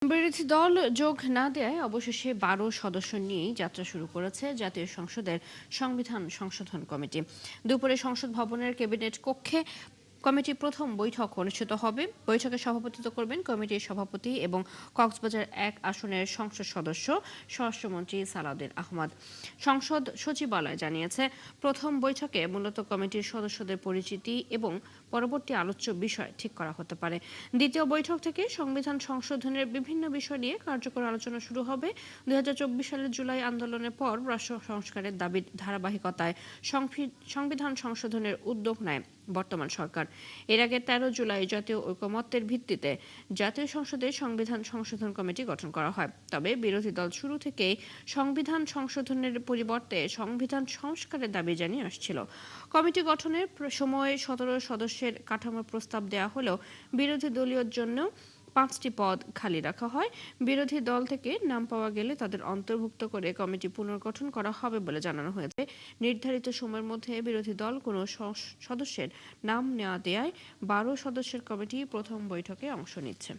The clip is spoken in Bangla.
বিরোধী দল যোগ না দেয়ায় অবশেষে ১২ সদস্য নিয়েই যাত্রা শুরু করেছে জাতীয় সংসদের সংবিধান সংশোধন কমিটি। দুপুরে সংসদ ভবনের ক্যাবিনেট কক্ষে কমিটির প্রথম বৈঠক অনুষ্ঠিত হবে। বৈঠকে সভাপতিত্ব করবেন কমিটির সভাপতি এবং কক্সবাজার ১ আসনের সংসদ সদস্য স্বরাষ্ট্রমন্ত্রী সালাউদ্দিন আহমদ। সংসদ সচিবালয় জানিয়েছে, প্রথম বৈঠকে মূলত কমিটির সদস্যদের পরিচিতি এবং পরবর্তী আলোচ্য বিষয় ঠিক করা হতে পারে। দ্বিতীয় বৈঠক থেকে সংবিধান সংশোধনের বিভিন্ন বিষয় নিয়ে কার্যকর আলোচনা শুরু হবে। ২০২৪ সালের জুলাই আন্দোলনের পর রাষ্ট্র সংস্কারের দাবির ধারাবাহিকতায় সংবিধান সংশোধনের উদ্যোগ নেয় বর্তমান সরকার। এর আগে ১৩ জুলাই জাতীয় ঐকমত্যের ভিত্তিতে জাতীয় সংসদে সংবিধান সংশোধন কমিটি গঠন করা হয়। তবে বিরোধী দল শুরু থেকেই সংবিধান সংশোধনের পরিবর্তে সংবিধান সংস্কারের দাবি জানিয়ে আসছিল। কমিটি গঠনের সময় ১৭ সদস্যের কাঠামোর প্রস্তাব দেওয়া হলেও বিরোধী দলীয় জন্য ৫টি পদ খালি রাখা হয়। বিরোধী দল থেকে নাম পাওয়া গেলে তাদের অন্তর্ভুক্ত করে কমিটি পুনর্গঠন করা হবে বলে জানানো হয়েছে। নির্ধারিত সময়ের মধ্যে বিরোধী দল কোনো সদস্যের নাম নেওয়া দেয়ায় ১২ সদস্যের কমিটি প্রথম বৈঠকে অংশ নিচ্ছে।